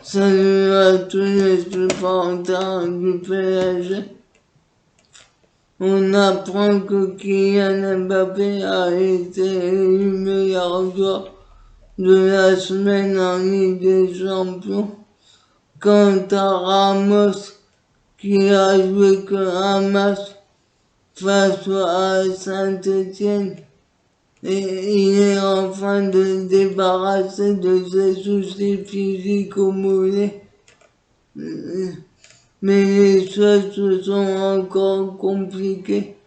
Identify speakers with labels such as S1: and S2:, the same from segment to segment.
S1: Salut à tous les supporters du PSG. On apprend que Kylian Mbappé a été élu meilleur joueur de la semaine en Ligue des Champions. Quant à Ramos, qui a joué qu'un match face à Saint-Étienne, et il est en train de se débarrasser de ses soucis physiques au mollet. Mais les choses se sont encore compliquées.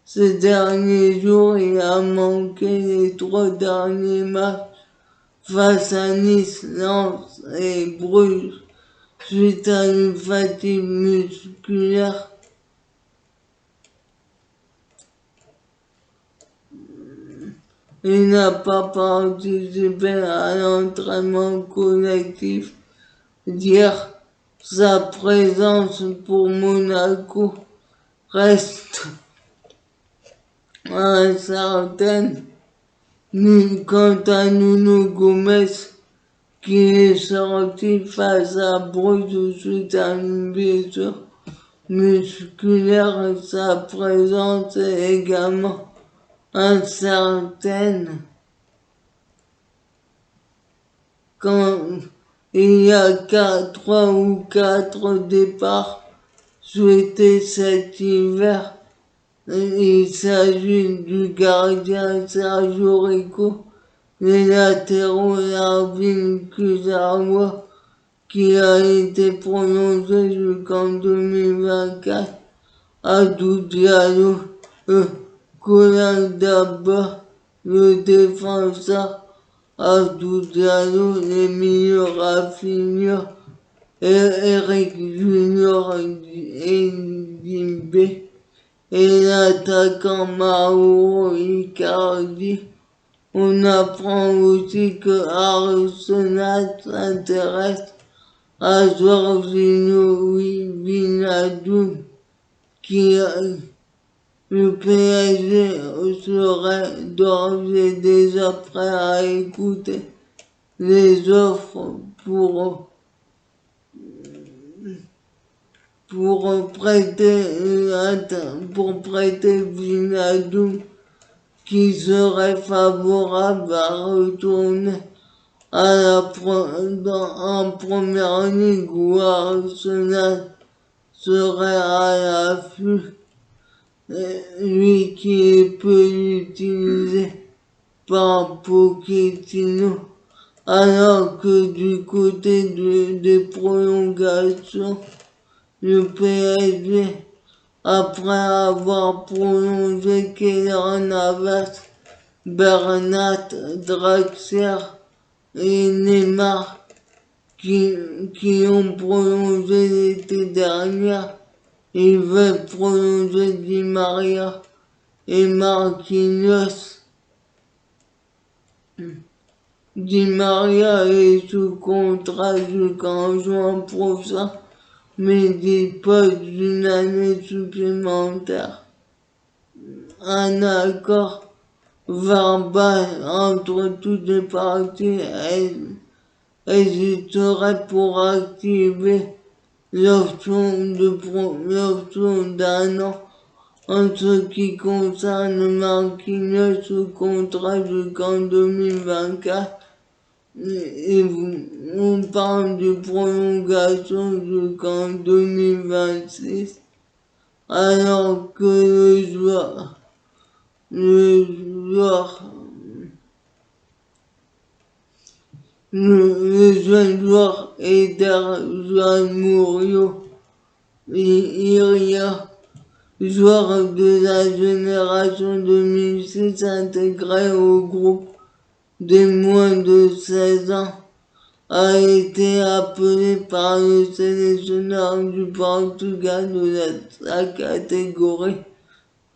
S1: Ces derniers jours, il a manqué les 3 derniers matchs face à Nice, Lens et Bruges suite à une fatigue musculaire. Il n'a pas participé à l'entraînement collectif d'hier. Sa présence pour Monaco reste incertaine. Quant à Nuno Gomes, qui est sorti face à Bruges suite à une blessure musculaire, sa présence est également incertaine. Quand il y a 3 ou 4 départs souhaités cet hiver, il s'agit du gardien Sergio Rico, les latéraux Lavin Kurzawa, qui a été prolongé jusqu'en 2024, Abdou Diallo, Colin Daba, le défenseur Abdou Diallo, les milieux Rafinha, Eric Junior et Dimbe, et l'attaquant Mauro Icardi. On apprend aussi que Arsenal s'intéresse à Jorginho Wijnaldum, qui le PSG serait d'ores et déjà prêt à écouter les offres pour prêter Wijnaldum, qui serait favorable à retourner en première ligue où Arsenal serait à l'affût, lui qui est peu utilisé par Pochettino, alors que du côté des prolongations, le PSG, après avoir prolongé Keylor Navas, Bernat Draxler et Neymar, qui ont prolongé l'été dernier, ils veulent prolonger Di Maria et Marquinhos. Di Maria est sous contrat jusqu'en juin prochain, mais dispose d'une année supplémentaire. Un accord verbal entre toutes les parties hésiterait pour activer l'option d'un an en ce qui concerne Marquinhos sous contrat jusqu'en 2024. Et on parle de prolongation jusqu'en 2026, alors que le jeune joueur Eder Juan Murillo, joueur de la génération 2006 intégré au groupe des moins de 16 ans, a été appelé par le sélectionneur du Portugal de sa catégorie,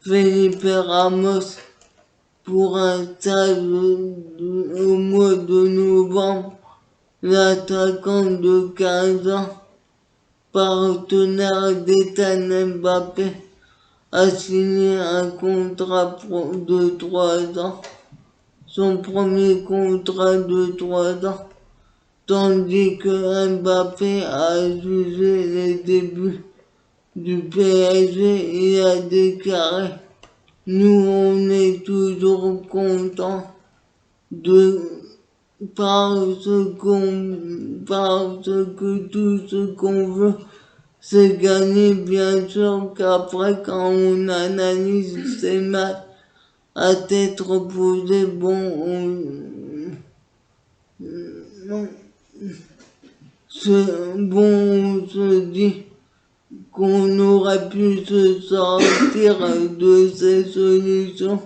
S1: Felipe Ramos, pour un stage au mois de novembre. L'attaquant de 15 ans, partenaire d'Ethan Mbappé, a signé un contrat de 3 ans. Son premier contrat de 3 ans tandis que Mbappé a jugé les débuts du PSG, il a déclaré: nous, on est toujours contents de parce que tout ce qu'on veut, c'est gagner. Bien sûr qu'après, quand on analyse ces matchs à tête reposée, on se dit qu'on aurait pu se sortir de ces solutions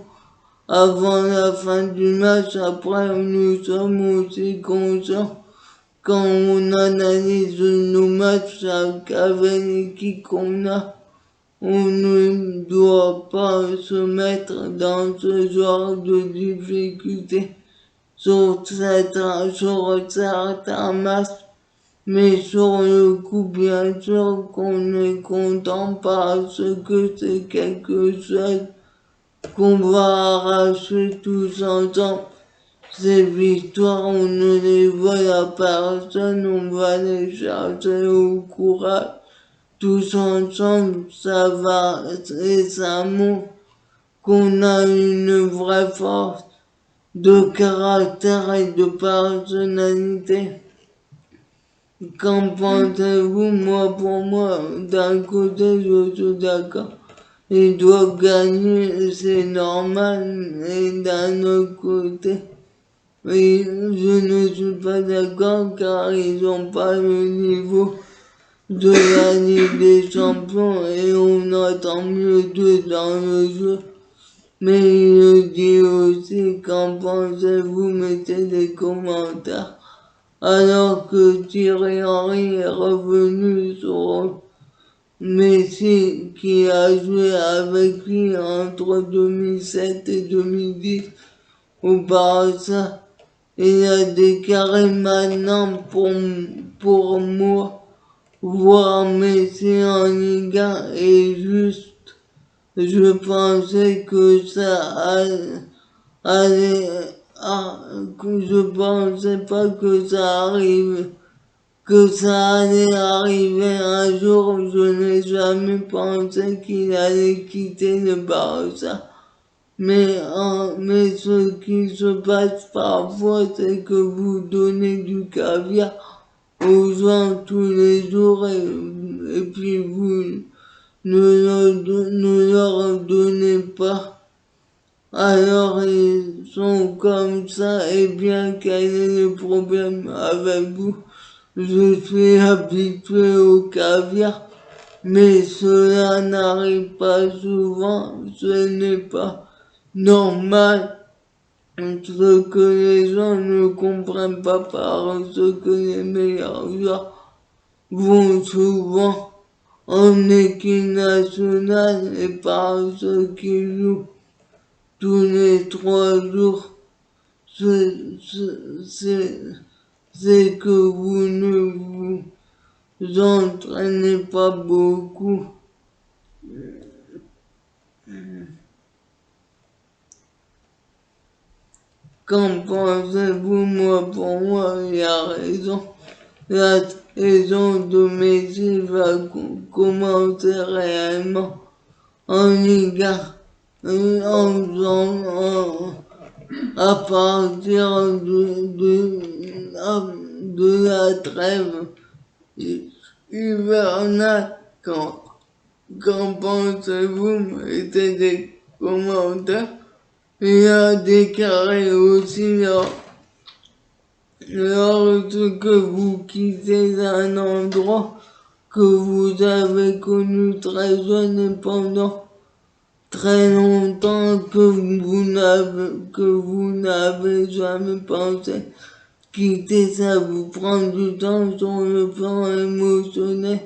S1: avant la fin du match. Après, nous sommes aussi conscients quand on analyse nos matchs avec l'équipe qu'on a, on ne doit pas se mettre dans ce genre de difficultés sur certains matchs. Mais sur le coup, bien sûr qu'on est content parce que c'est quelque chose qu'on va arracher tous ensemble. Ces victoires, on ne les vole à personne, on va les chercher au courage. Tous ensemble, ça va et ça montre qu'on a une vraie force de caractère et de personnalité. Qu'en pensez-vous? Pour moi, d'un côté, je suis d'accord. Ils doivent gagner, c'est normal. Et d'un autre côté, oui, je ne suis pas d'accord car ils n'ont pas le niveau de la Ligue des Champions et on attend mieux d'eux dans le jeu. Mais il dit aussi: qu'en pensez-vous? Mettez des commentaires. Alors que Thierry Henry est revenu sur Messi qui a joué avec lui entre 2007 et 2010 au Barça, il a déclaré: maintenant pour moi, voir Messi en Ligue 1 est juste. Je pensais que je pensais pas que ça allait arriver un jour. Je n'ai jamais pensé qu'il allait quitter le Barça. Mais ce qui se passe parfois, c'est que vous donnez du caviar aux gens tous les jours et puis vous ne leur donnez pas. Alors ils sont comme ça. Et bien, quel est le problème avec vous? Je suis habitué au caviar, mais cela n'arrive pas souvent. Ce n'est pas normal. Ce que les gens ne comprennent pas parce que les meilleurs joueurs vont souvent en équipe nationale et parce qu'ils jouent tous les 3 jours. C'est que vous ne vous entraînez pas beaucoup. Qu'en pensez-vous? Pour moi, il a raison. La saison de Messi va commencer réellement en Ligue 1 à partir de la trêve hivernale. Qu'en pensez-vous? Mettez des commentaires. Il a déclaré aussi lorsque vous quittez un endroit que vous avez connu très jeune et pendant très longtemps que vous n'avez jamais pensé quitter, ça vous prend du temps sur le plan émotionnel.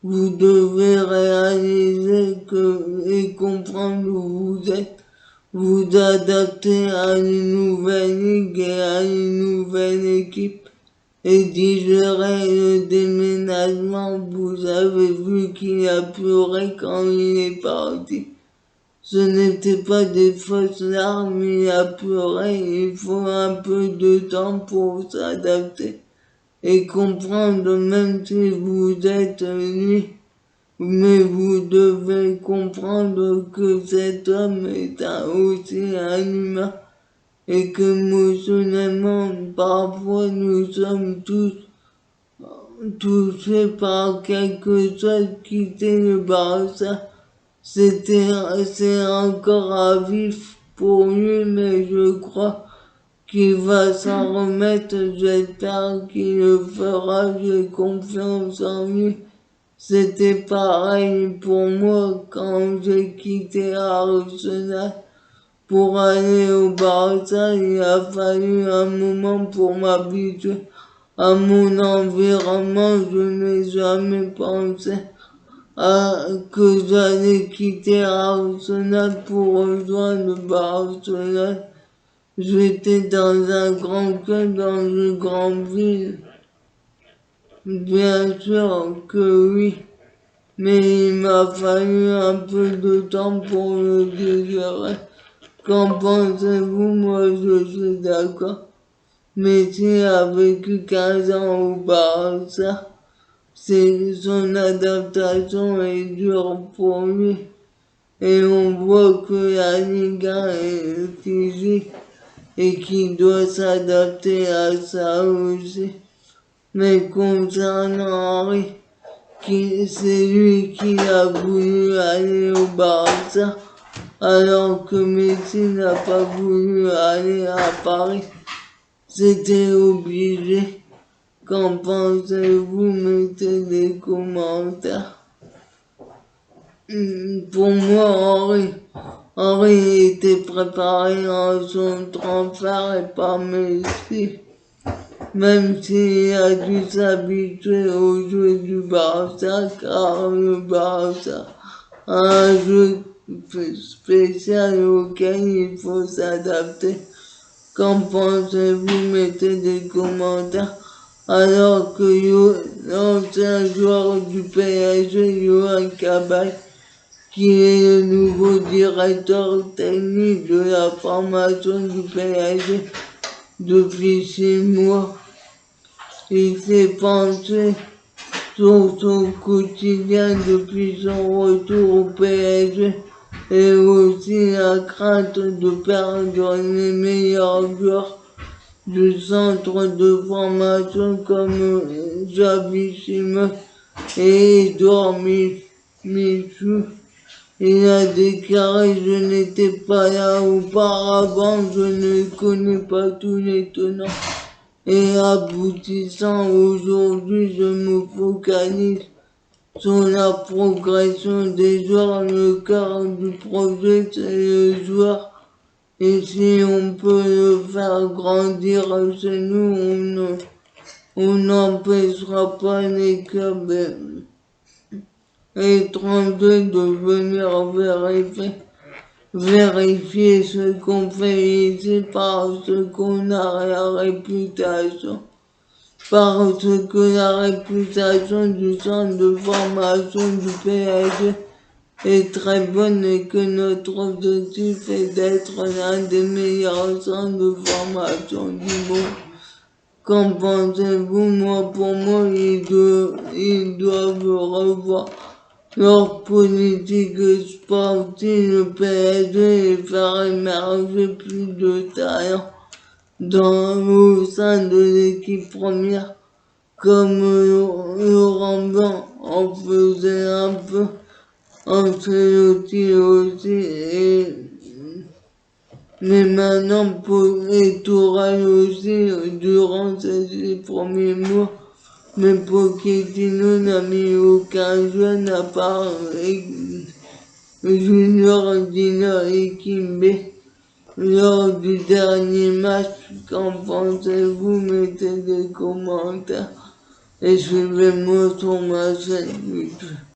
S1: Vous devez réaliser et comprendre où vous êtes. Vous adapter à une nouvelle ligue et à une nouvelle équipe et digérer le déménagement. Vous avez vu qu'il a pleuré quand il est parti. Ce n'était pas des fausses larmes, il a pleuré. Il faut un peu de temps pour s'adapter. et comprendre même si vous êtes lui. Mais vous devez comprendre que cet homme est aussi un humain et qu'émotionnellement, parfois nous sommes tous touchés par quelque chose qui était le Barça. C'est encore à vif pour lui, mais je crois qu'il va s'en remettre. J'espère qu'il le fera. J'ai confiance en lui. C'était pareil pour moi quand j'ai quitté Arsenal pour aller au Barça. Il a fallu un moment pour m'habituer à mon environnement. Je n'ai jamais pensé que j'allais quitter Arsenal pour rejoindre Barcelone. J'étais dans un grand club, dans une grande ville. Bien sûr que oui, mais il m'a fallu un peu de temps pour le digérer. Qu'en pensez-vous? Moi, je suis d'accord. Messi a vécu 15 ans au Barça. Son adaptation est dure pour lui. Et on voit que la Liga est physique et qu'il doit s'adapter à ça aussi. Mais concernant Henry, c'est lui qui a voulu aller au Barça, alors que Messi n'a pas voulu aller à Paris. C'était obligé. Qu'en pensez-vous? Mettez des commentaires. Pour moi, Henry était préparé en son transfert et pas Messi. Même s'il a dû s'habituer au jeu du Barça, car le Barça a un jeu spécial auquel il faut s'adapter. Qu'en pensez-vous? Mettez des commentaires. Alors que l'ancien joueur du PSG, Johan Cabal, qui est le nouveau directeur technique de la formation du PSG depuis 6 mois, il s'est penché sur son quotidien depuis son retour au PSG et aussi la crainte de perdre les meilleurs joueurs du centre de formation comme Xavi Simons et Edouard Michou. Il a déclaré: je n'étais pas là auparavant, je ne connais pas tous les tenants et aboutissants. Aujourd'hui, je me focalise sur la progression des joueurs. Le cœur du projet, c'est le joueur. Et si on peut le faire grandir chez nous, on n'empêchera pas les clubs étrangers de venir vérifier ce qu'on fait ici parce qu'on a la réputation. Parce que la réputation du centre de formation du PSG est très bonne et que notre objectif est d'être l'un des meilleurs centres de formation du monde. Qu'en pensez-vous? Pour moi, ils doivent revoir leur politique sportive, le PSG, et faire émerger plus de talents au sein de l'équipe première, comme Laurent Blanc en faisait un peu. Ancelotti aussi, mais maintenant et Tourelle aussi durant ces premiers mois. Mais Pochettino n'a mis aucun jeune à part Junior Dina et Kimbé lors du dernier match. Qu'en pensez-vous? Mettez des commentaires et suivez-moi sur ma chaîne YouTube.